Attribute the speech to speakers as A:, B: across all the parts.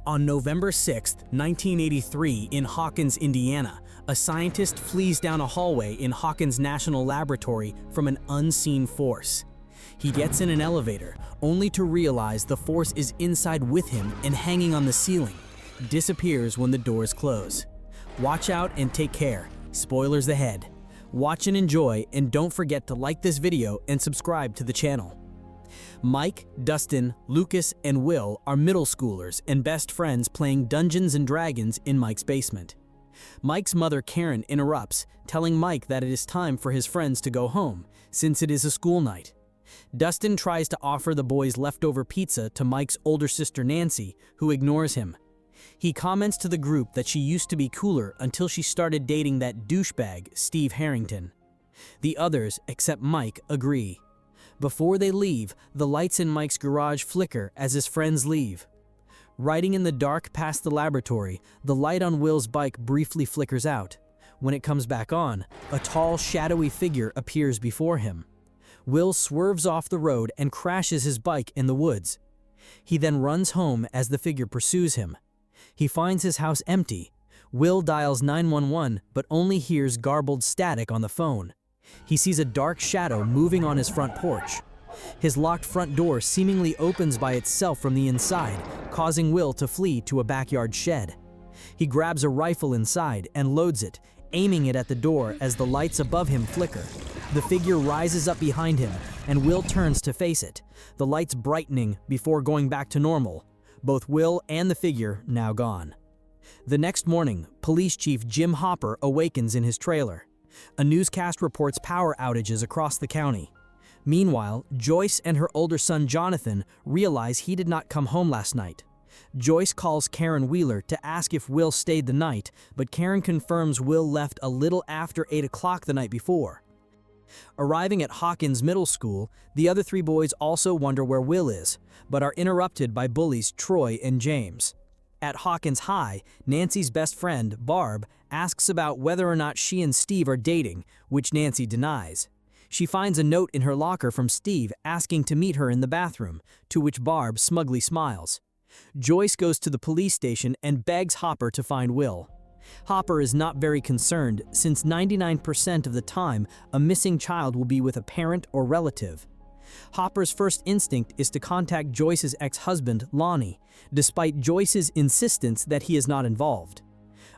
A: On November 6, 1983, in Hawkins, Indiana, a scientist flees down a hallway in Hawkins National Laboratory from an unseen force. He gets in an elevator, only to realize the force is inside with him and hanging on the ceiling, disappears when the doors close. Watch out and take care. Spoilers ahead. Watch and enjoy, and don't forget to like this video and subscribe to the channel. Mike, Dustin, Lucas, and Will are middle schoolers and best friends playing Dungeons and Dragons in Mike's basement. Mike's mother, Karen, interrupts, telling Mike that it is time for his friends to go home, since it is a school night. Dustin tries to offer the boys leftover pizza to Mike's older sister, Nancy, who ignores him. He comments to the group that she used to be cooler until she started dating that douchebag, Steve Harrington. The others, except Mike, agree. Before they leave, the lights in Mike's garage flicker as his friends leave. Riding in the dark past the laboratory, the light on Will's bike briefly flickers out. When it comes back on, a tall, shadowy figure appears before him. Will swerves off the road and crashes his bike in the woods. He then runs home as the figure pursues him. He finds his house empty. Will dials 911 but only hears garbled static on the phone. He sees a dark shadow moving on his front porch. His locked front door seemingly opens by itself from the inside, causing Will to flee to a backyard shed. He grabs a rifle inside and loads it, aiming it at the door as the lights above him flicker. The figure rises up behind him, and Will turns to face it, the lights brightening before going back to normal, both Will and the figure now gone. The next morning, Police Chief Jim Hopper awakens in his trailer. A newscast reports power outages across the county. Meanwhile, Joyce and her older son Jonathan realize he did not come home last night. Joyce calls Karen Wheeler to ask if Will stayed the night, but Karen confirms Will left a little after 8 o'clock the night before. Arriving at Hawkins Middle School, the other three boys also wonder where Will is, but are interrupted by bullies Troy and James. At Hawkins High, Nancy's best friend, Barb, asks about whether or not she and Steve are dating, which Nancy denies. She finds a note in her locker from Steve asking to meet her in the bathroom, to which Barb smugly smiles. Joyce goes to the police station and begs Hopper to find Will. Hopper is not very concerned, since 99% of the time, a missing child will be with a parent or relative. Hopper's first instinct is to contact Joyce's ex-husband, Lonnie, despite Joyce's insistence that he is not involved.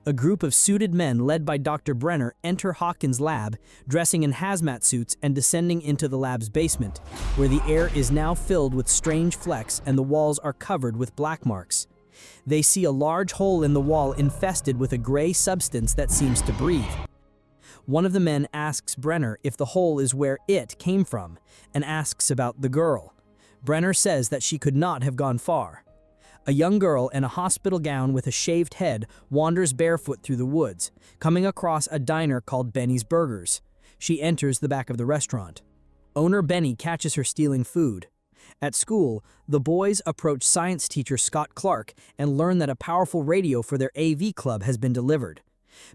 A: A group of suited men led by Dr. Brenner enter Hawkins' lab, dressing in hazmat suits and descending into the lab's basement, where the air is now filled with strange flecks and the walls are covered with black marks. They see a large hole in the wall infested with a gray substance that seems to breathe. One of the men asks Brenner if the hole is where it came from, and asks about the girl. Brenner says that she could not have gone far. A young girl in a hospital gown with a shaved head wanders barefoot through the woods, coming across a diner called Benny's Burgers. She enters the back of the restaurant. Owner Benny catches her stealing food. At school, the boys approach science teacher Scott Clark and learn that a powerful radio for their AV club has been delivered.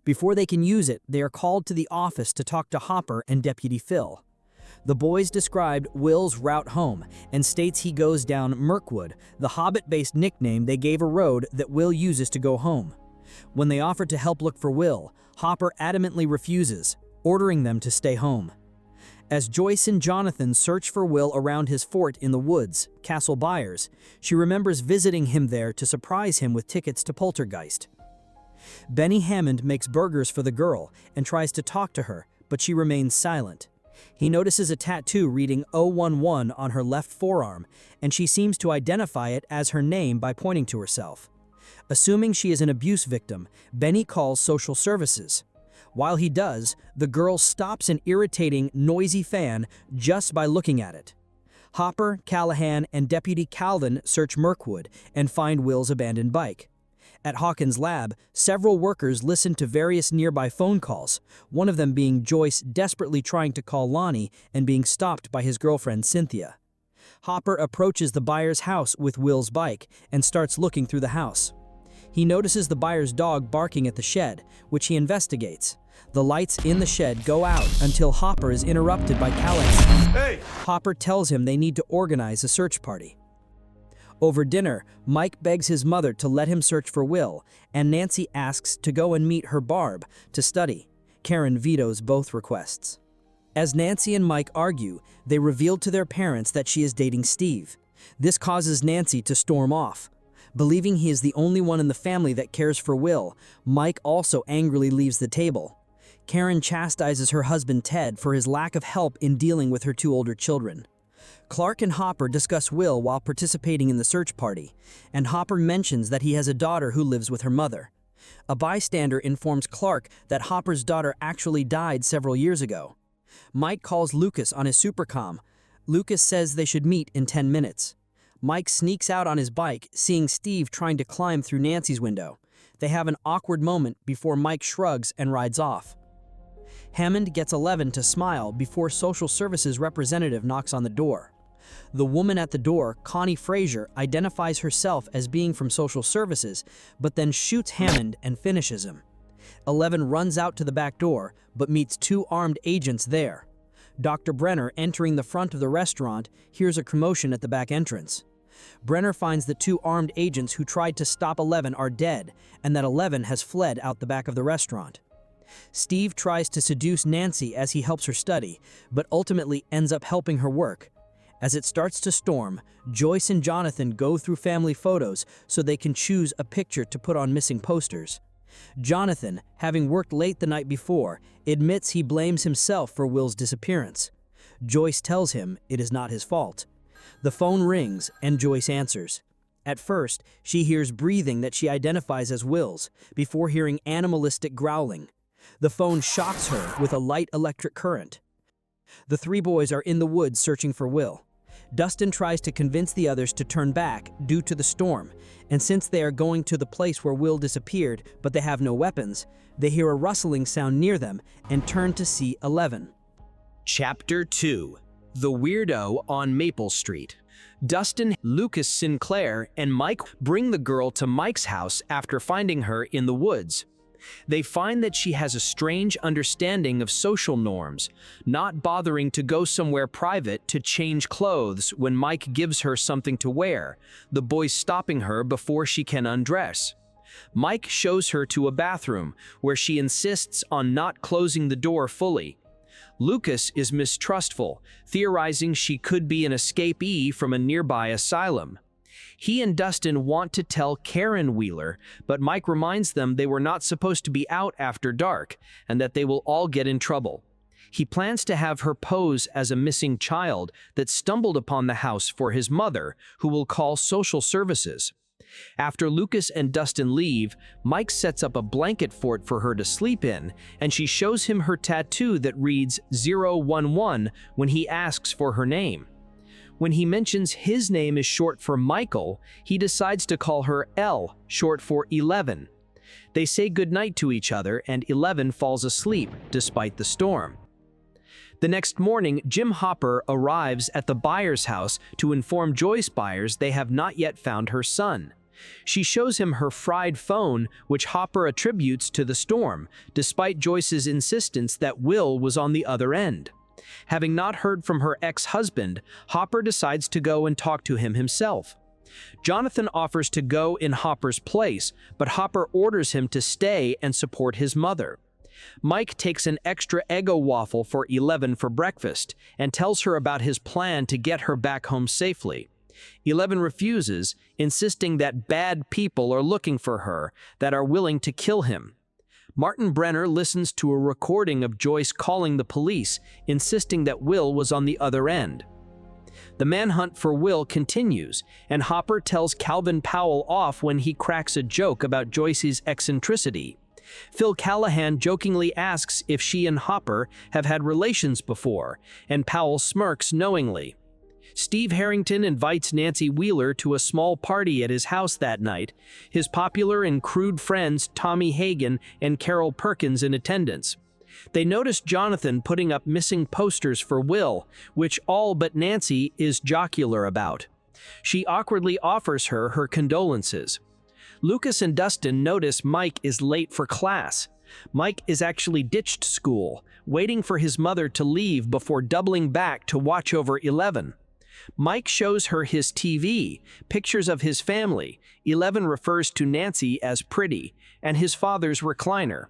A: Before they can use it, they are called to the office to talk to Hopper and Deputy Phil. The boys described Will's route home and states he goes down Mirkwood, the Hobbit-based nickname they gave a road that Will uses to go home. When they offer to help look for Will, Hopper adamantly refuses, ordering them to stay home. As Joyce and Jonathan search for Will around his fort in the woods, Castle Byers, she remembers visiting him there to surprise him with tickets to Poltergeist. Benny Hammond makes burgers for the girl and tries to talk to her, but she remains silent. He notices a tattoo reading 011 on her left forearm, and she seems to identify it as her name by pointing to herself. Assuming she is an abuse victim, Benny calls social services. While he does, the girl stops an irritating, noisy fan just by looking at it. Hopper, Callahan, and Deputy Calvin search Mirkwood and find Will's abandoned bike. At Hawkins' lab, several workers listen to various nearby phone calls, one of them being Joyce desperately trying to call Lonnie and being stopped by his girlfriend Cynthia. Hopper approaches the Byers' house with Will's bike and starts looking through the house. He notices the Byers' dog barking at the shed, which he investigates. The lights in the shed go out until Hopper is interrupted by Callahan.
B: Hey!
A: Hopper tells him they need to organize a search party. Over dinner, Mike begs his mother to let him search for Will, and Nancy asks to go and meet her Barb to study. Karen vetoes both requests. As Nancy and Mike argue, they reveal to their parents that she is dating Steve. This causes Nancy to storm off. Believing he is the only one in the family that cares for Will, Mike also angrily leaves the table. Karen chastises her husband Ted for his lack of help in dealing with her two older children. Clark and Hopper discuss Will while participating in the search party, and Hopper mentions that he has a daughter who lives with her mother. A bystander informs Clark that Hopper's daughter actually died several years ago. Mike calls Lucas on his supercom. Lucas says they should meet in 10 minutes. Mike sneaks out on his bike, seeing Steve trying to climb through Nancy's window. They have an awkward moment before Mike shrugs and rides off. Hammond gets 11 to smile before social services representative knocks on the door. The woman at the door, Connie Frazier, identifies herself as being from social services, but then shoots Hammond and finishes him. 11 runs out to the back door, but meets two armed agents there. Dr. Brenner, entering the front of the restaurant, hears a commotion at the back entrance. Brenner finds the two armed agents who tried to stop 11 are dead, and that 11 has fled out the back of the restaurant. Steve tries to seduce Nancy as he helps her study, but ultimately ends up helping her work. As it starts to storm, Joyce and Jonathan go through family photos so they can choose a picture to put on missing posters. Jonathan, having worked late the night before, admits he blames himself for Will's disappearance. Joyce tells him it is not his fault. The phone rings and Joyce answers. At first, she hears breathing that she identifies as Will's, before hearing animalistic growling. The phone shocks her with a light electric current. The three boys are in the woods searching for Will. Dustin tries to convince the others to turn back due to the storm, and since they are going to the place where Will disappeared but they have no weapons, they hear a rustling sound near them and turn to see 11.
B: Chapter 2. The Weirdo on Maple Street. Dustin, Lucas Sinclair, and Mike bring the girl to Mike's house after finding her in the woods. They find that she has a strange understanding of social norms, not bothering to go somewhere private to change clothes when Mike gives her something to wear, the boys stopping her before she can undress. Mike shows her to a bathroom, where she insists on not closing the door fully. Lucas is mistrustful, theorizing she could be an escapee from a nearby asylum. He and Dustin want to tell Karen Wheeler, but Mike reminds them they were not supposed to be out after dark and that they will all get in trouble. He plans to have her pose as a missing child that stumbled upon the house for his mother, who will call social services. After Lucas and Dustin leave, Mike sets up a blanket fort for her to sleep in, and she shows him her tattoo that reads 011 when he asks for her name. When he mentions his name is short for Michael, he decides to call her L, short for 11. They say goodnight to each other, and 11 falls asleep despite the storm. The next morning, Jim Hopper arrives at the Byers house to inform Joyce Byers they have not yet found her son. She shows him her fried phone, which Hopper attributes to the storm, despite Joyce's insistence that Will was on the other end. Having not heard from her ex-husband, Hopper decides to go and talk to him himself. Jonathan offers to go in Hopper's place, but Hopper orders him to stay and support his mother. Mike takes an extra Eggo waffle for 11 for breakfast and tells her about his plan to get her back home safely. 11 refuses, insisting that bad people are looking for her that are willing to kill him. Martin Brenner listens to a recording of Joyce calling the police, insisting that Will was on the other end. The manhunt for Will continues, and Hopper tells Calvin Powell off when he cracks a joke about Joyce's eccentricity. Phil Callahan jokingly asks if she and Hopper have had relations before, and Powell smirks knowingly. Steve Harrington invites Nancy Wheeler to a small party at his house that night, his popular and crude friends Tommy Hagen and Carol Perkins in attendance. They notice Jonathan putting up missing posters for Will, which all but Nancy is jocular about. She awkwardly offers her condolences. Lucas and Dustin notice Mike is late for class. Mike is actually ditched school, waiting for his mother to leave before doubling back to watch over 11. Mike shows her his TV, pictures of his family. 11 refers to Nancy as pretty, and his father's recliner.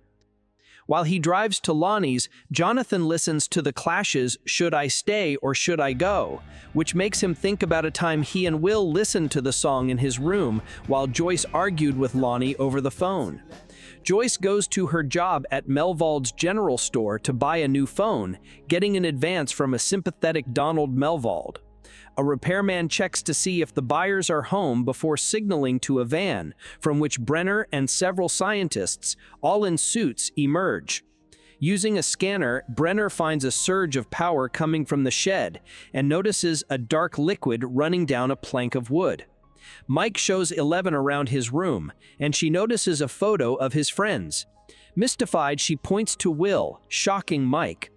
B: While he drives to Lonnie's, Jonathan listens to the Clash's "Should I Stay or Should I Go?", which makes him think about a time he and Will listened to the song in his room while Joyce argued with Lonnie over the phone. Joyce goes to her job at Melvald's General Store to buy a new phone, getting an advance from a sympathetic Donald Melvald. A repairman checks to see if the Byers are home before signaling to a van, from which Brenner and several scientists, all in suits, emerge. Using a scanner, Brenner finds a surge of power coming from the shed and notices a dark liquid running down a plank of wood. Mike shows 11 around his room, and she notices a photo of his friends. Mystified, she points to Will, shocking Mike.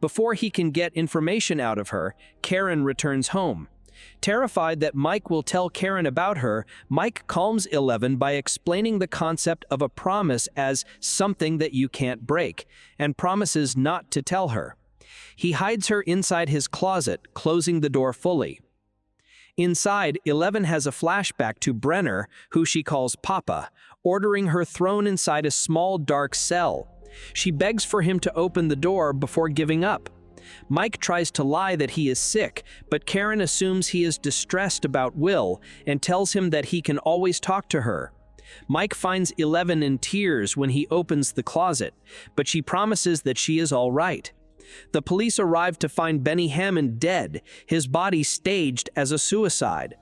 B: Before he can get information out of her, Karen returns home. Terrified that Mike will tell Karen about her, Mike calms 11 by explaining the concept of a promise as something that you can't break, and promises not to tell her. He hides her inside his closet, closing the door fully. Inside, 11 has a flashback to Brenner, who she calls Papa, ordering her thrown inside a small dark cell. She begs for him to open the door before giving up. Mike tries to lie that he is sick, but Karen assumes he is distressed about Will and tells him that he can always talk to her. Mike finds 11 in tears when he opens the closet, but she promises that she is all right. The police arrive to find Benny Hammond dead, his body staged as a suicide.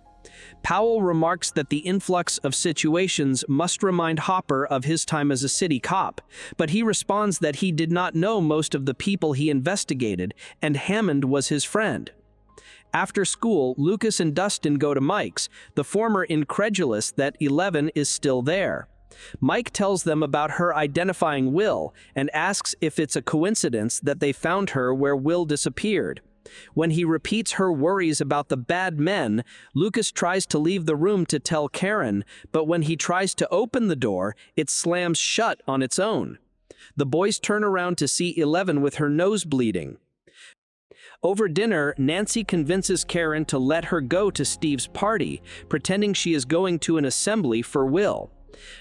B: Powell remarks that the influx of situations must remind Hopper of his time as a city cop, but he responds that he did not know most of the people he investigated, and Hammond was his friend. After school, Lucas and Dustin go to Mike's, the former incredulous that 11 is still there. Mike tells them about her identifying Will and asks if it's a coincidence that they found her where Will disappeared. When he repeats her worries about the bad men, Lucas tries to leave the room to tell Karen, but when he tries to open the door, it slams shut on its own. The boys turn around to see 11 with her nose bleeding. Over dinner, Nancy convinces Karen to let her go to Steve's party, pretending she is going to an assembly for Will.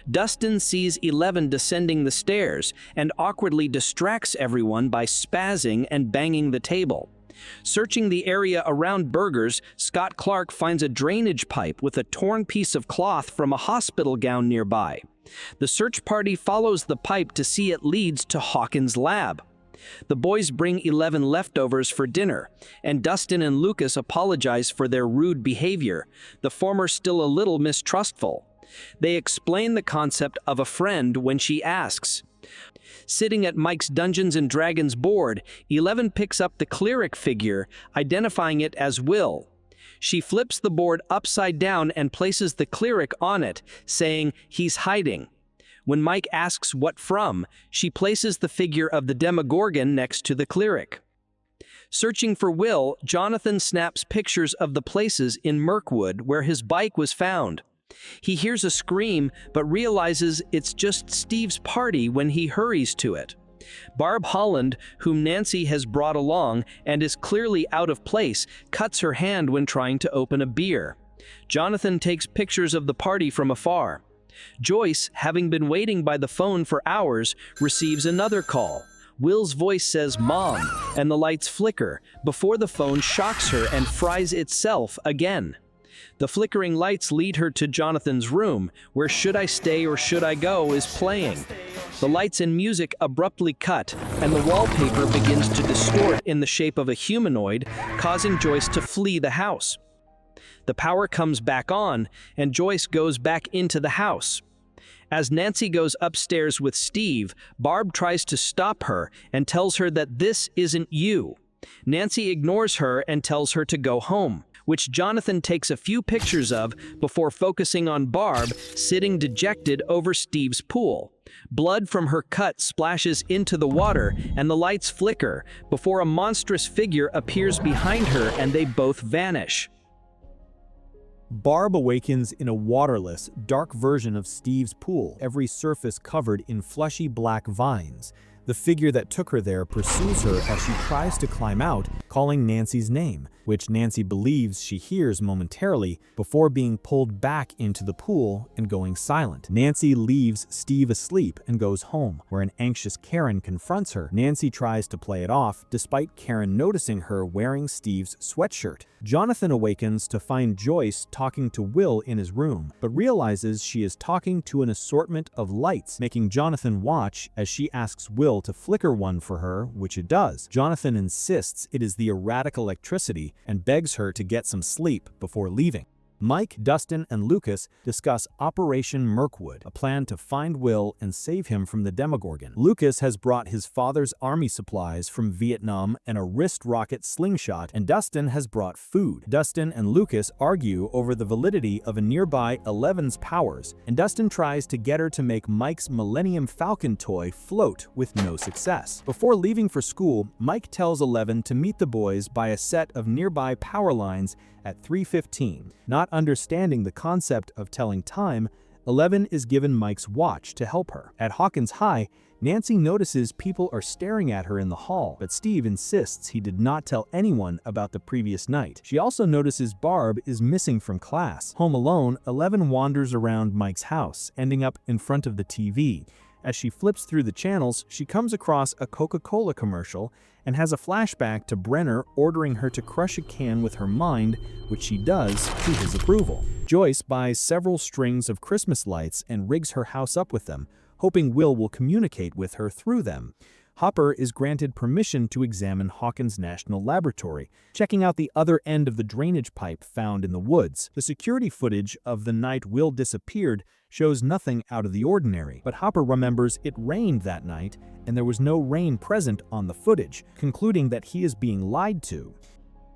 B: Dustin sees 11 descending the stairs and awkwardly distracts everyone by spazzing and banging the table. Searching the area around Burgers, Scott Clark finds a drainage pipe with a torn piece of cloth from a hospital gown nearby. The search party follows the pipe to see it leads to Hawkins' lab. The boys bring 11 leftovers for dinner, and Dustin and Lucas apologize for their rude behavior, the former still a little mistrustful. They explain the concept of a friend when she asks. Sitting at Mike's Dungeons & Dragons board, 11 picks up the cleric figure, identifying it as Will. She flips the board upside down and places the cleric on it, saying, "He's hiding." When Mike asks what from, she places the figure of the Demogorgon next to the cleric. Searching for Will, Jonathan snaps pictures of the places in Mirkwood where his bike was found. He hears a scream, but realizes it's just Steve's party when he hurries to it. Barb Holland, whom Nancy has brought along and is clearly out of place, cuts her hand when trying to open a beer. Jonathan takes pictures of the party from afar. Joyce, having been waiting by the phone for hours, receives another call. Will's voice says "Mom," and the lights flicker before the phone shocks her and fries itself again. The flickering lights lead her to Jonathan's room, where "Should I Stay or Should I Go" is playing. The lights and music abruptly cut, and the wallpaper begins to distort in the shape of a humanoid, causing Joyce to flee the house. The power comes back on, and Joyce goes back into the house. As Nancy goes upstairs with Steve, Barb tries to stop her and tells her that this isn't you. Nancy ignores her and tells her to go home, which Jonathan takes a few pictures of before focusing on Barb sitting dejected over Steve's pool. Blood from her cut splashes into the water and the lights flicker before a monstrous figure appears behind her and they both vanish.
C: Barb awakens in a waterless, dark version of Steve's pool, every surface covered in fleshy black vines. The figure that took her there pursues her as she tries to climb out, calling Nancy's name, which Nancy believes she hears momentarily before being pulled back into the pool and going silent. Nancy leaves Steve asleep and goes home, where an anxious Karen confronts her. Nancy tries to play it off, despite Karen noticing her wearing Steve's sweatshirt. Jonathan awakens to find Joyce talking to Will in his room, but realizes she is talking to an assortment of lights, making Jonathan watch as she asks Will to flicker one for her, which it does. Jonathan insists it is the erratic electricity and begs her to get some sleep before leaving. Mike, Dustin, and Lucas discuss Operation Mirkwood, a plan to find Will and save him from the Demogorgon. Lucas has brought his father's army supplies from Vietnam and a wrist rocket slingshot, and Dustin has brought food. Dustin and Lucas argue over the validity of a nearby Eleven's powers, and Dustin tries to get her to make Mike's Millennium Falcon toy float with no success. Before leaving for school, Mike tells Eleven to meet the boys by a set of nearby power lines at 3:15. Not understanding the concept of telling time, Eleven is given Mike's watch to help her. At Hawkins High, Nancy notices people are staring at her in the hall, but Steve insists he did not tell anyone about the previous night. She also notices Barb is missing from class. Home alone, Eleven wanders around Mike's house, ending up in front of the TV. As she flips through the channels, she comes across a Coca-Cola commercial and has a flashback to Brenner ordering her to crush a can with her mind, which she does to his approval. Joyce buys several strings of Christmas lights and rigs her house up with them, hoping Will will communicate with her through them. Hopper is granted permission to examine Hawkins National Laboratory, checking out the other end of the drainage pipe found in the woods. The security footage of the night Will disappeared shows nothing out of the ordinary, but Hopper remembers it rained that night and there was no rain present on the footage, concluding that he is being lied to.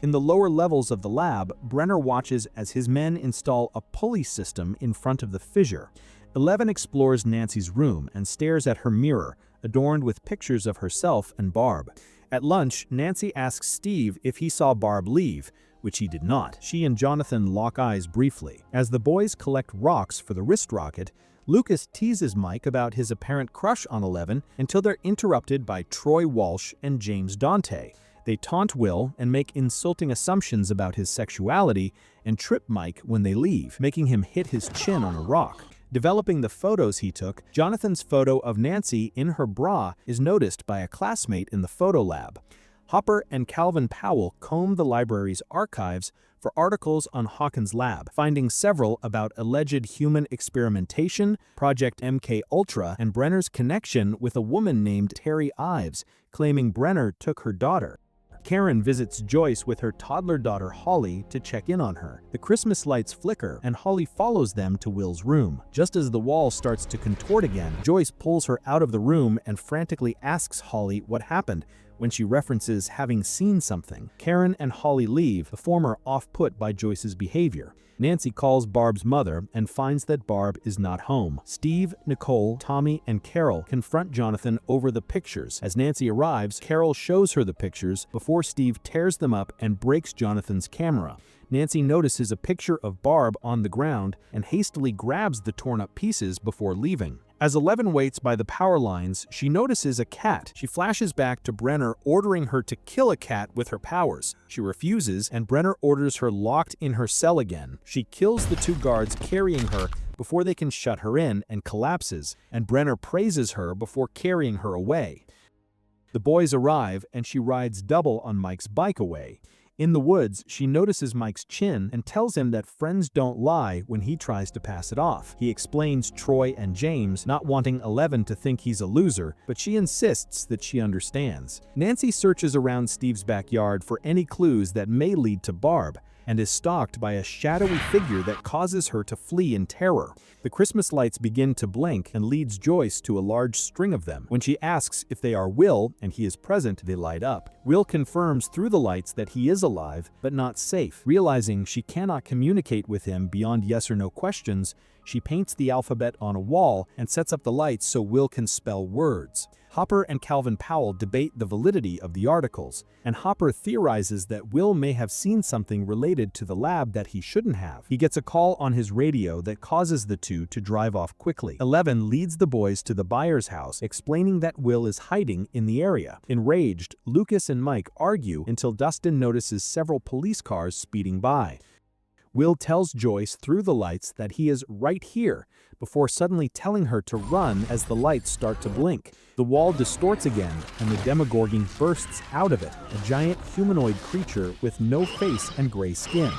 C: In the lower levels of the lab, Brenner watches as his men install a pulley system in front of the fissure. Eleven explores Nancy's room and stares at her mirror, adorned with pictures of herself and Barb. At lunch, Nancy asks Steve if he saw Barb leave, which he did not. She and Jonathan lock eyes briefly. As the boys collect rocks for the wrist rocket, Lucas teases Mike about his apparent crush on Eleven until they're interrupted by Troy Walsh and James Dante. They taunt Will and make insulting assumptions about his sexuality and trip Mike when they leave, making him hit his chin on a rock. Developing the photos he took, Jonathan's photo of Nancy in her bra is noticed by a classmate in the photo lab. Hopper and Calvin Powell comb the library's archives for articles on Hawkins' lab, finding several about alleged human experimentation, Project MKUltra, and Brenner's connection with a woman named Terry Ives, claiming Brenner took her daughter. Karen visits Joyce with her toddler daughter Holly to check in on her. The Christmas lights flicker, and Holly follows them to Will's room. Just as the wall starts to contort again, Joyce pulls her out of the room and frantically asks Holly what happened, when she references having seen something. Karen and Holly leave, the former off-put by Joyce's behavior. Nancy calls Barb's mother and finds that Barb is not home. Steve, Nicole, Tommy, and Carol confront Jonathan over the pictures. As Nancy arrives, Carol shows her the pictures before Steve tears them up and breaks Jonathan's camera. Nancy notices a picture of Barb on the ground and hastily grabs the torn-up pieces before leaving. As Eleven waits by the power lines, she notices a cat. She flashes back to Brenner ordering her to kill a cat with her powers. She refuses, and Brenner orders her locked in her cell again. She kills the two guards carrying her before they can shut her in and collapses, and Brenner praises her before carrying her away. The boys arrive, and she rides double on Mike's bike away. In the woods, she notices Mike's chin and tells him that friends don't lie when he tries to pass it off. He explains Troy and James not wanting Eleven to think he's a loser, but she insists that she understands. Nancy searches around Steve's backyard for any clues that may lead to Barb, and is stalked by a shadowy figure that causes her to flee in terror. The Christmas lights begin to blink and leads Joyce to a large string of them. When she asks if they are Will and he is present, they light up. Will confirms through the lights that he is alive, but not safe. Realizing she cannot communicate with him beyond yes or no questions, she paints the alphabet on a wall and sets up the lights so Will can spell words. Hopper and Calvin Powell debate the validity of the articles, and Hopper theorizes that Will may have seen something related to the lab that he shouldn't have. He gets a call on his radio that causes the two to drive off quickly. 11 leads the boys to the Byers house, explaining that Will is hiding in the area. Enraged, Lucas and Mike argue until Dustin notices several police cars speeding by. Will tells Joyce through the lights that he is right here, before suddenly telling her to run as the lights start to blink. The wall distorts again, and the Demogorgon bursts out of it, a giant humanoid creature with no face and gray skin.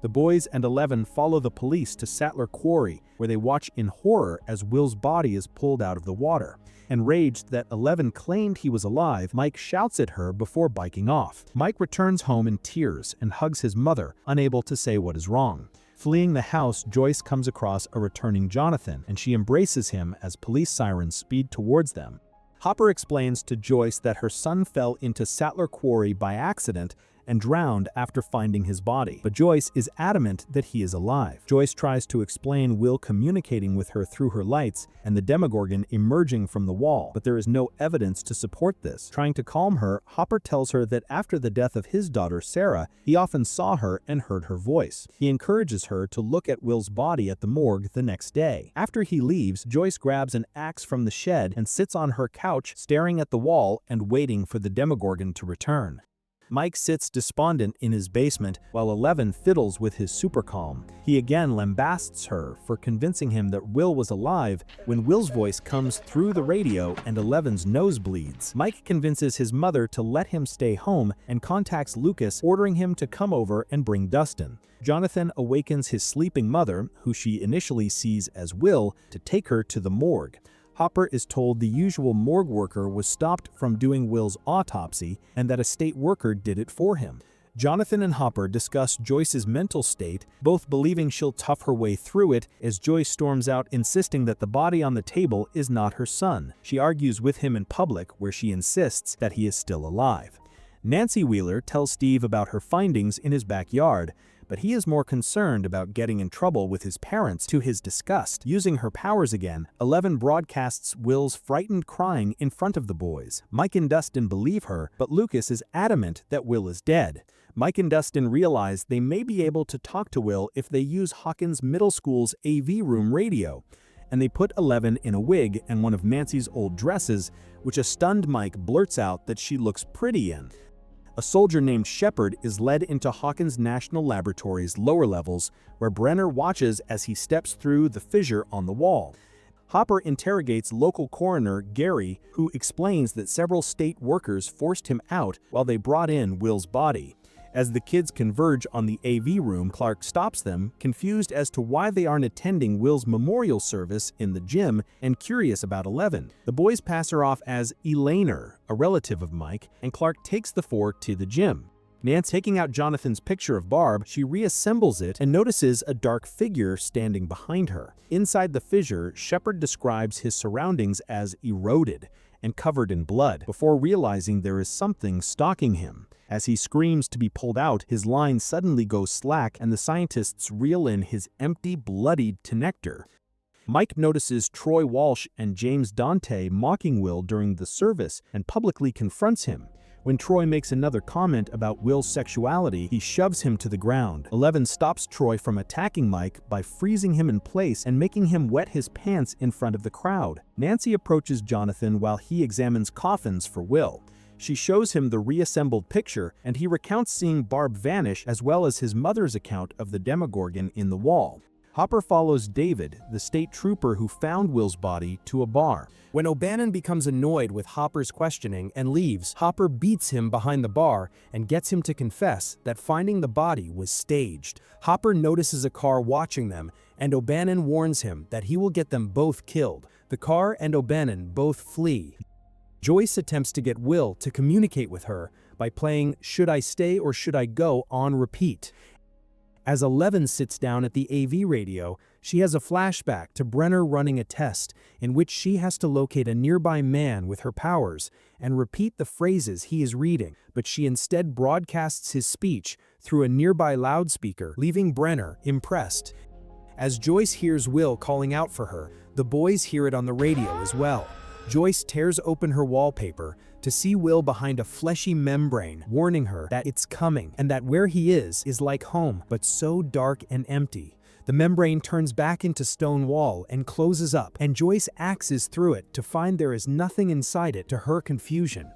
C: The boys and 11 follow the police to Sattler Quarry, where they watch in horror as Will's body is pulled out of the water. Enraged that 11 claimed he was alive, Mike shouts at her before biking off. Mike returns home in tears and hugs his mother, unable to say what is wrong. Fleeing the house, Joyce comes across a returning Jonathan, and she embraces him as police sirens speed towards them. Hopper explains to Joyce that her son fell into Sattler Quarry by accident and drowned after finding his body, but Joyce is adamant that he is alive. Joyce tries to explain Will communicating with her through her lights and the Demogorgon emerging from the wall, but there is no evidence to support this. Trying to calm her, Hopper tells her that after the death of his daughter Sarah, he often saw her and heard her voice. He encourages her to look at Will's body at the morgue the next day. After he leaves, Joyce grabs an axe from the shed and sits on her couch, staring at the wall and waiting for the Demogorgon to return. Mike sits despondent in his basement while 11 fiddles with his super calm. He again lambasts her for convincing him that Will was alive when Will's voice comes through the radio and 11's nose bleeds. Mike convinces his mother to let him stay home and contacts Lucas, ordering him to come over and bring Dustin. Jonathan awakens his sleeping mother, who she initially sees as Will, to take her to the morgue. Hopper is told the usual morgue worker was stopped from doing Will's autopsy and that a state worker did it for him. Jonathan and Hopper discuss Joyce's mental state, both believing she'll tough her way through it as Joyce storms out insisting that the body on the table is not her son. She argues with him in public where she insists that he is still alive. Nancy Wheeler tells Steve about her findings in his backyard, but he is more concerned about getting in trouble with his parents to his disgust. Using her powers again, 11 broadcasts Will's frightened crying in front of the boys. Mike and Dustin believe her, but Lucas is adamant that Will is dead. Mike and Dustin realize they may be able to talk to Will if they use Hawkins Middle School's AV room radio, and they put 11 in a wig and one of Nancy's old dresses, which a stunned Mike blurts out that she looks pretty in. A soldier named Shepard is led into Hawkins National Laboratory's lower levels, where Brenner watches as he steps through the fissure on the wall. Hopper interrogates local coroner Gary, who explains that several state workers forced him out while they brought in Will's body. As the kids converge on the AV room, Clark stops them, confused as to why they aren't attending Will's memorial service in the gym and curious about 11. The boys pass her off as Elainer, a relative of Mike, and Clark takes the four to the gym. Nance taking out Jonathan's picture of Barb, she reassembles it and notices a dark figure standing behind her. Inside the fissure, Shepard describes his surroundings as eroded and covered in blood, before realizing there is something stalking him. As he screams to be pulled out, his line suddenly goes slack and the scientists reel in his empty, bloodied connector. Mike notices Troy Walsh and James Dante mocking Will during the service and publicly confronts him. When Troy makes another comment about Will's sexuality, he shoves him to the ground. 11 stops Troy from attacking Mike by freezing him in place and making him wet his pants in front of the crowd. Nancy approaches Jonathan while he examines coffins for Will. She shows him the reassembled picture, and he recounts seeing Barb vanish as well as his mother's account of the Demogorgon in the wall. Hopper follows David, the state trooper who found Will's body, to a bar. When O'Bannon becomes annoyed with Hopper's questioning and leaves, Hopper beats him behind the bar and gets him to confess that finding the body was staged. Hopper notices a car watching them, and O'Bannon warns him that he will get them both killed. The car and O'Bannon both flee. Joyce attempts to get Will to communicate with her by playing "Should I Stay or Should I Go" on repeat. As 11 sits down at the AV radio, she has a flashback to Brenner running a test in which she has to locate a nearby man with her powers and repeat the phrases he is reading, but she instead broadcasts his speech through a nearby loudspeaker, leaving Brenner impressed. As Joyce hears Will calling out for her, the boys hear it on the radio as well. Joyce tears open her wallpaper to see Will behind a fleshy membrane, warning her that it's coming and that where he is like home, but so dark and empty. The membrane turns back into stone wall and closes up, and Joyce axes through it to find there is nothing inside it to her confusion.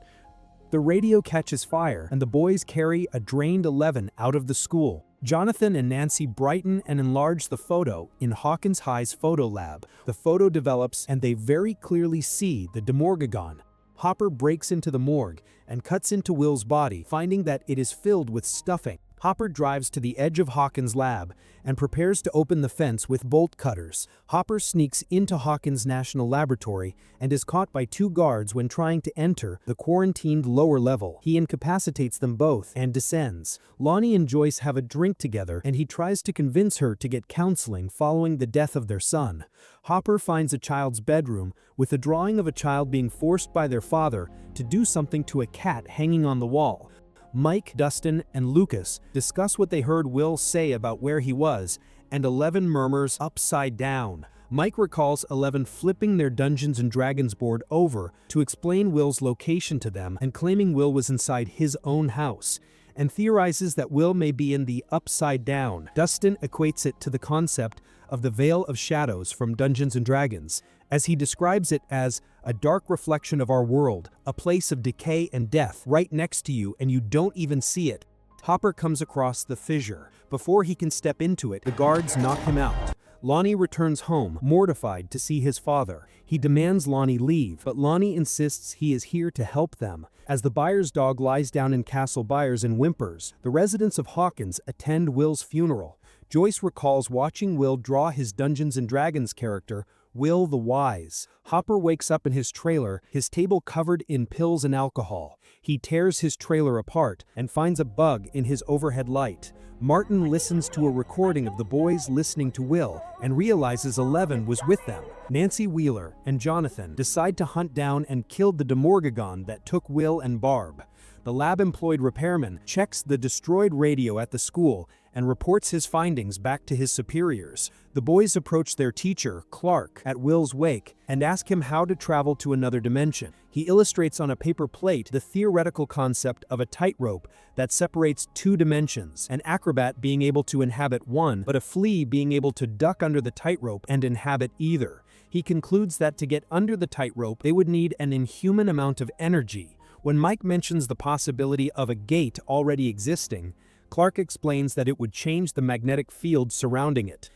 C: The radio catches fire, and the boys carry a drained 11 out of the school. Jonathan and Nancy brighten and enlarge the photo in Hawkins High's photo lab. The photo develops, and they very clearly see the demorgagon. Hopper breaks into the morgue and cuts into Will's body, finding that it is filled with stuffing. Hopper drives to the edge of Hawkins' lab and prepares to open the fence with bolt cutters. Hopper sneaks into Hawkins' National Laboratory and is caught by 2 guards when trying to enter the quarantined lower level. He incapacitates them both and descends. Lonnie and Joyce have a drink together, and he tries to convince her to get counseling following the death of their son. Hopper finds a child's bedroom with a drawing of a child being forced by their father to do something to a cat hanging on the wall. Mike, Dustin, and Lucas discuss what they heard Will say about where he was, and 11 murmurs upside down. Mike recalls 11 flipping their Dungeons & Dragons board over to explain Will's location to them and claiming Will was inside his own house, and theorizes that Will may be in the upside down. Dustin equates it to the concept of the Veil of Shadows from Dungeons & Dragons, as he describes it as a dark reflection of our world, a place of decay and death right next to you and you don't even see it. Hopper comes across the fissure. Before he can step into it, the guards knock him out. Lonnie returns home, mortified to see his father. He demands Lonnie leave, but Lonnie insists he is here to help them. As the Byers dog lies down in Castle Byers and whimpers, the residents of Hawkins attend Will's funeral. Joyce recalls watching Will draw his Dungeons & Dragons character, Will the Wise. Hopper wakes up in his trailer, his table covered in pills and alcohol. He tears his trailer apart and finds a bug in his overhead light. Martin listens to a recording of the boys listening to Will and realizes 11 was with them. Nancy Wheeler and Jonathan decide to hunt down and kill the demorgagon that took Will and Barb. The lab-employed repairman checks the destroyed radio at the school and reports his findings back to his superiors. The boys approach their teacher, Clark, at Will's wake and ask him how to travel to another dimension. He illustrates on a paper plate the theoretical concept of a tightrope that separates 2 dimensions, an acrobat being able to inhabit one, but a flea being able to duck under the tightrope and inhabit either. He concludes that to get under the tightrope, they would need an inhuman amount of energy. When Mike mentions the possibility of a gate already existing, Clark explains that it would change the magnetic field surrounding it.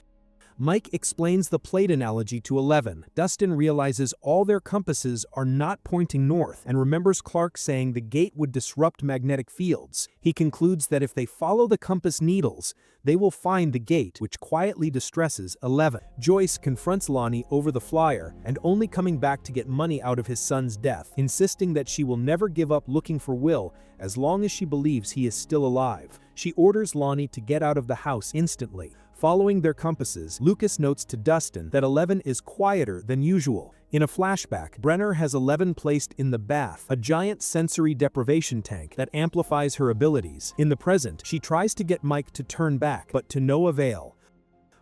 C: Mike explains the plate analogy to 11. Dustin realizes all their compasses are not pointing north and remembers Clark saying the gate would disrupt magnetic fields. He concludes that if they follow the compass needles, they will find the gate, which quietly distresses 11. Joyce confronts Lonnie over the flyer and only coming back to get money out of his son's death, insisting that she will never give up looking for Will as long as she believes he is still alive. She orders Lonnie to get out of the house instantly. Following their compasses, Lucas notes to Dustin that 11 is quieter than usual. In a flashback, Brenner has 11 placed in the bath, a giant sensory deprivation tank that amplifies her abilities. In the present, she tries to get Mike to turn back, but to no avail.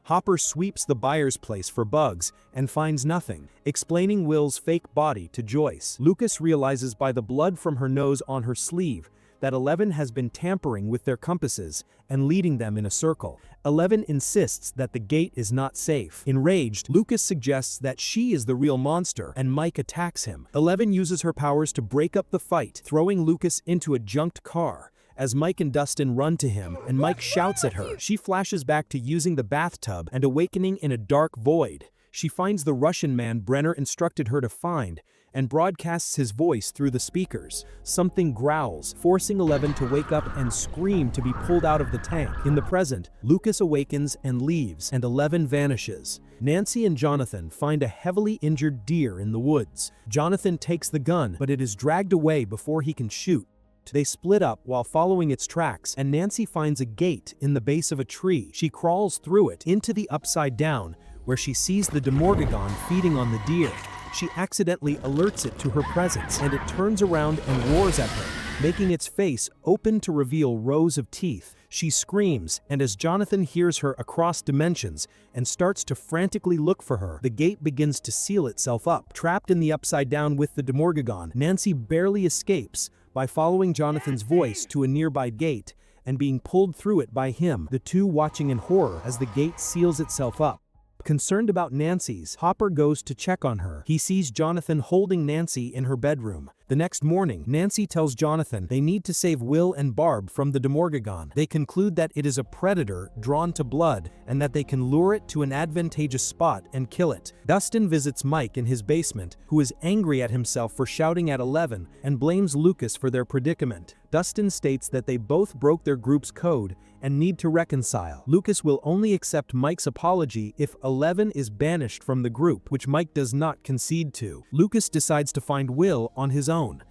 C: Hopper sweeps the Byers place for bugs and finds nothing, explaining Will's fake body to Joyce. Lucas realizes by the blood from her nose on her sleeve that 11 has been tampering with their compasses and leading them in a circle. 11 insists that the gate is not safe. Enraged, Lucas suggests that she is the real monster, and Mike attacks him. 11 uses her powers to break up the fight, throwing Lucas into a junked car. As Mike and Dustin run to him, and Mike shouts at her, she flashes back to using the bathtub and awakening in a dark void. She finds the Russian man Brenner instructed her to find, and broadcasts his voice through the speakers. Something growls, forcing 11 to wake up and scream to be pulled out of the tank. In the present, Lucas awakens and leaves, and 11 vanishes. Nancy and Jonathan find a heavily injured deer in the woods. Jonathan takes the gun, but it is dragged away before he can shoot. They split up while following its tracks, and Nancy finds a gate in the base of a tree. She crawls through it into the upside down, where she sees the demorgagon feeding on the deer. She accidentally alerts it to her presence, and it turns around and roars at her, making its face open to reveal rows of teeth.
D: She screams, and as Jonathan hears her across dimensions and starts to frantically look for her, the gate begins to seal itself up. Trapped in the Upside Down with the Demogorgon, Nancy barely escapes by following Jonathan's voice to a nearby gate and being pulled through it by him, the two watching in horror as the gate seals itself up. Concerned about Nancy's, Hopper goes to check on her. He sees Jonathan holding Nancy in her bedroom. The next morning, Nancy tells Jonathan they need to save Will and Barb from the Demogorgon. They conclude that it is a predator drawn to blood and that they can lure it to an advantageous spot and kill it. Dustin visits Mike in his basement, who is angry at himself for shouting at 11 and blames Lucas for their predicament. Dustin states that they both broke their group's code and need to reconcile. Lucas will only accept Mike's apology if 11 is banished from the group, which Mike does not concede to. Lucas decides to find Will on his own.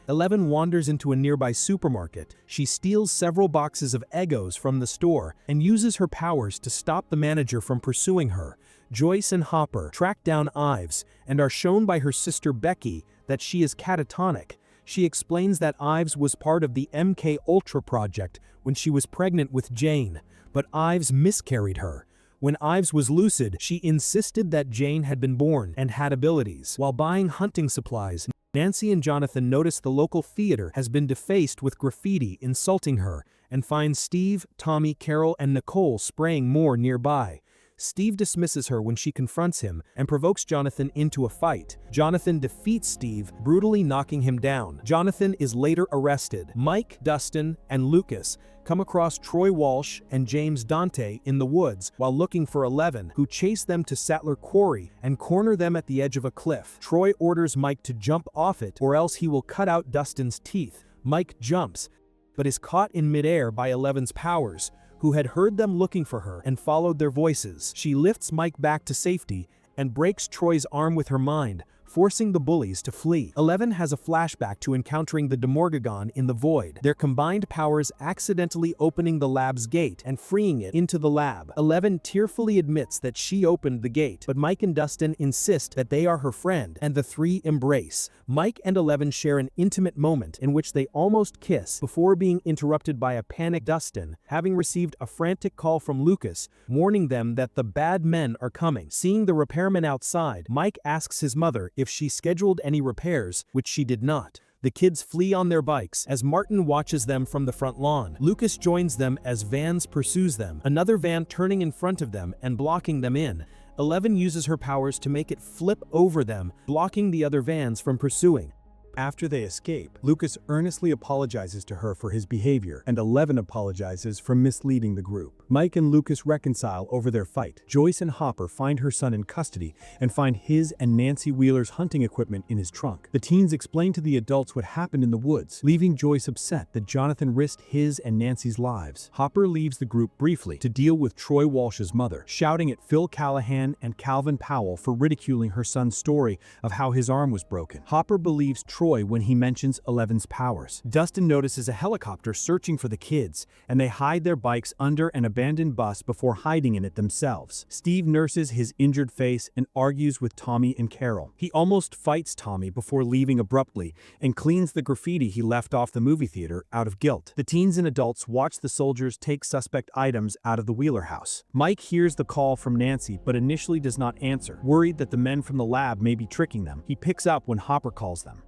D: 11 wanders into a nearby supermarket. She steals several boxes of Eggos from the store and uses her powers to stop the manager from pursuing her. Joyce and Hopper track down Ives and are shown by her sister Becky that she is catatonic. She explains that Ives was part of the MK Ultra project when she was pregnant with Jane, but Ives miscarried her. When Ives was lucid, she insisted that Jane had been born and had abilities. While buying hunting supplies, Nancy and Jonathan notice the local theater has been defaced with graffiti insulting her and find Steve, Tommy, Carol, and Nicole spraying more nearby. Steve dismisses her when she confronts him and provokes Jonathan into a fight. Jonathan defeats Steve, brutally knocking him down. Jonathan is later arrested. Mike, Dustin, and Lucas come across Troy Walsh and James Dante in the woods while looking for 11, who chase them to Sattler Quarry and corner them at the edge of a cliff. Troy orders Mike to jump off it or else he will cut out Dustin's teeth. Mike jumps, but is caught in midair by 11's powers, who had heard them looking for her and followed their voices. She lifts Mike back to safety and breaks Troy's arm with her mind, forcing the bullies to flee. 11 has a flashback to encountering the Demogorgon in the void, their combined powers accidentally opening the lab's gate and freeing it into the lab. 11 tearfully admits that she opened the gate, but Mike and Dustin insist that they are her friend, and the three embrace. Mike and 11 share an intimate moment in which they almost kiss before being interrupted by a panicked Dustin, having received a frantic call from Lucas, warning them that the bad men are coming. Seeing the repairman outside, Mike asks his mother if she scheduled any repairs, which she did not. The kids flee on their bikes as Martin watches them from the front lawn. Lucas joins them as vans pursues them, another van turning in front of them and blocking them in. 11 uses her powers to make it flip over them, blocking the other vans from pursuing.
C: After they escape, Lucas earnestly apologizes to her for his behavior, and 11 apologizes for misleading the group. Mike and Lucas reconcile over their fight. Joyce and Hopper find her son in custody and find his and Nancy Wheeler's hunting equipment in his trunk. The teens explain to the adults what happened in the woods, leaving Joyce upset that Jonathan risked his and Nancy's lives. Hopper leaves the group briefly to deal with Troy Walsh's mother, shouting at Phil Callahan and Calvin Powell for ridiculing her son's story of how his arm was broken. Hopper believes Troy when he mentions 11's powers. Dustin notices a helicopter searching for the kids, and they hide their bikes under an abandoned bus before hiding in it themselves. Steve nurses his injured face and argues with Tommy and Carol. He almost fights Tommy before leaving abruptly and cleans the graffiti he left off the movie theater out of guilt. The teens and adults watch the soldiers take suspect items out of the Wheeler house. Mike hears the call from Nancy but initially does not answer, worried that the men from the lab may be tricking them. He picks up when Hopper calls them.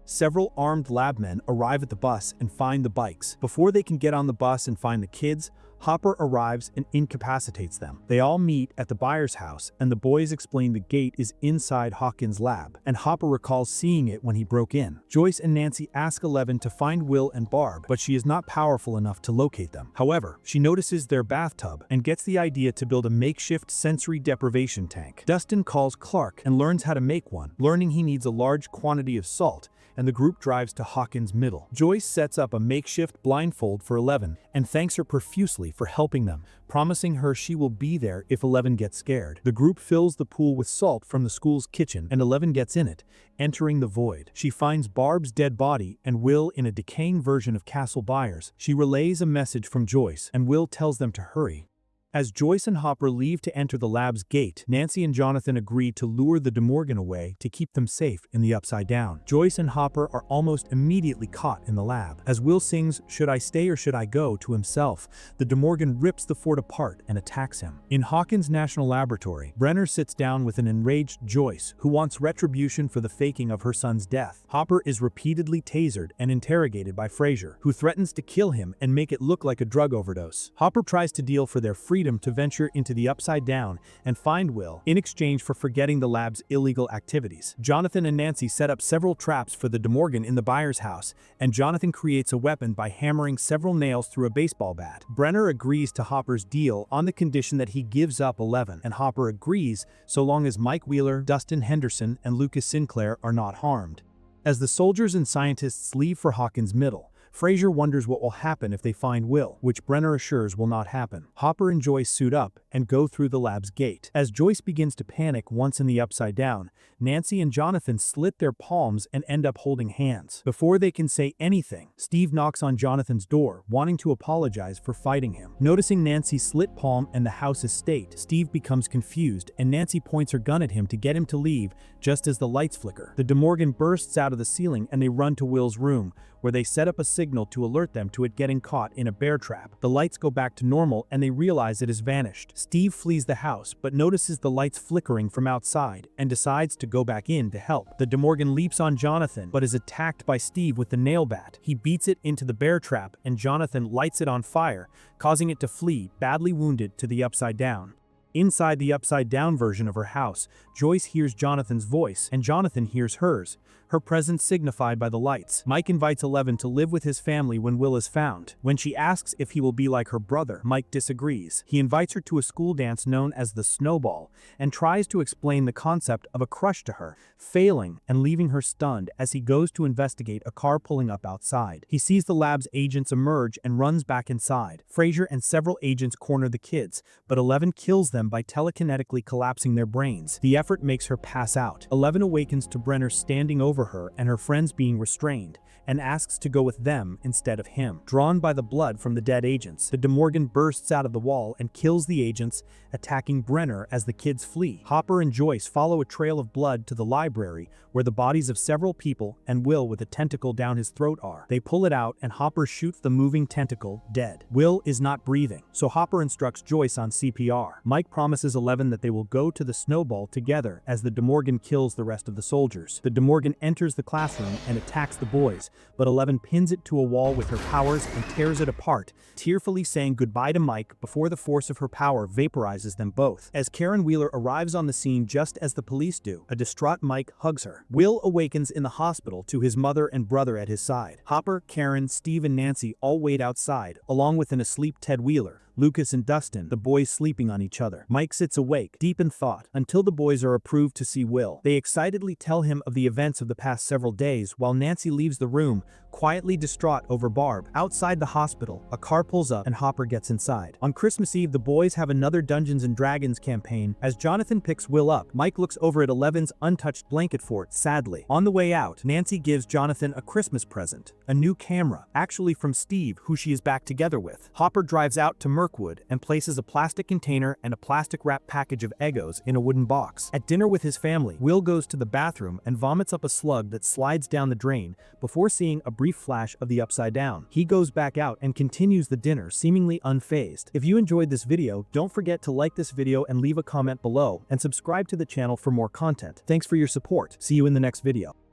C: Several armed lab men arrive at the bus and find the bikes. Before they can get on the bus and find the kids, Hopper arrives and incapacitates them. They all meet at the Byers house, and the boys explain the gate is inside Hawkins' lab, and Hopper recalls seeing it when he broke in. Joyce and Nancy ask 11 to find Will and Barb, but she is not powerful enough to locate them. However, she notices their bathtub and gets the idea to build a makeshift sensory deprivation tank. Dustin calls Clark and learns how to make one, learning he needs a large quantity of salt, and the group drives to Hawkins' middle. Joyce sets up a makeshift blindfold for 11 and thanks her profusely for helping them, promising her she will be there if 11 gets scared. The group fills the pool with salt from the school's kitchen, and 11 gets in it, entering the void. She finds Barb's dead body and Will in a decaying version of Castle Byers. She relays a message from Joyce, and Will tells them to hurry.
D: As Joyce and Hopper leave to enter the lab's gate, Nancy and Jonathan agree to lure the De Morgan away to keep them safe in the Upside Down. Joyce and Hopper are almost immediately caught in the lab. As Will sings "Should I Stay or Should I Go" to himself, the De Morgan rips the fort apart and attacks him. In Hawkins National Laboratory, Brenner sits down with an enraged Joyce, who wants retribution for the faking of her son's death. Hopper is repeatedly tasered and interrogated by Fraser, who threatens to kill him and make it look like a drug overdose. Hopper tries to deal for their freedom to venture into the Upside Down and find Will in exchange for forgetting the lab's illegal activities. Jonathan and Nancy set up several traps for the De Morgan in the Byers house, and Jonathan creates a weapon by hammering several nails through a baseball bat. Brenner agrees to Hopper's deal on the condition that he gives up 11, and Hopper agrees so long as Mike Wheeler, Dustin Henderson, and Lucas Sinclair are not harmed. As the soldiers and scientists leave for Hawkins Middle, Fraser wonders what will happen if they find Will, which Brenner assures will not happen. Hopper and Joyce suit up and go through the lab's gate. As Joyce begins to panic once in the Upside Down, Nancy and Jonathan slit their palms and end up holding hands. Before they can say anything, Steve knocks on Jonathan's door, wanting to apologize for fighting him. Noticing Nancy's slit palm and the house's state, Steve becomes confused, and Nancy points her gun at him to get him to leave just as the lights flicker. The De Morgan bursts out of the ceiling and they run to Will's room, where they set up a signal to alert them to it getting caught in a bear trap. The lights go back to normal and they realize it has vanished. Steve flees the house but notices the lights flickering from outside and decides to go back in to help. The De Morgan leaps on Jonathan but is attacked by Steve with the nail bat. He beats it into the bear trap and Jonathan lights it on fire, causing it to flee, badly wounded, to the Upside Down. Inside the Upside Down version of her house, Joyce hears Jonathan's voice and Jonathan hears hers, her presence signified by the lights. Mike invites 11 to live with his family when Will is found. When she asks if he will be like her brother, Mike disagrees. He invites her to a school dance known as the Snowball and tries to explain the concept of a crush to her, failing and leaving her stunned as he goes to investigate a car pulling up outside. He sees the lab's agents emerge and runs back inside. Fraser and several agents corner the kids, but 11 kills them by telekinetically collapsing their brains. The effort makes her pass out. 11 awakens to Brenner standing over her and her friends being restrained, and asks to go with them instead of him. Drawn by the blood from the dead agents, the De Morgan bursts out of the wall and kills the agents, attacking Brenner as the kids flee. Hopper and Joyce follow a trail of blood to the library, where the bodies of several people and Will with a tentacle down his throat are. They pull it out and Hopper shoots the moving tentacle, dead. Will is not breathing, so Hopper instructs Joyce on CPR. Mike promises 11 that they will go to the Snowball together as the De Morgan kills the rest of the soldiers. The De Morgan enters the classroom and attacks the boys, but 11 pins it to a wall with her powers and tears it apart, tearfully saying goodbye to Mike before the force of her power vaporizes them both. As Karen Wheeler arrives on the scene just as the police do, a distraught Mike hugs her. Will awakens in the hospital to his mother and brother at his side. Hopper, Karen, Steve, and Nancy all wait outside, along with an asleep Ted Wheeler, Lucas and Dustin, the boys sleeping on each other. Mike sits awake, deep in thought, until the boys are approved to see Will. They excitedly tell him of the events of the past several days while Nancy leaves the room, quietly distraught over Barb. Outside the hospital, a car pulls up and Hopper gets inside. On Christmas Eve, the boys have another Dungeons & Dragons campaign. As Jonathan picks Will up, Mike looks over at 11's untouched blanket fort sadly. On the way out, Nancy gives Jonathan a Christmas present, a new camera, actually from Steve, who she is back together with. Hopper drives out to Mirkwood and places a plastic container and a plastic wrap package of Eggos in a wooden box. At dinner with his family, Will goes to the bathroom and vomits up a slug that slides down the drain before seeing a brief flash of the Upside Down. He goes back out and continues the dinner seemingly unfazed. If you enjoyed this video, don't forget to like this video and leave a comment below and subscribe to the channel for more content. Thanks for your support. See you in the next video.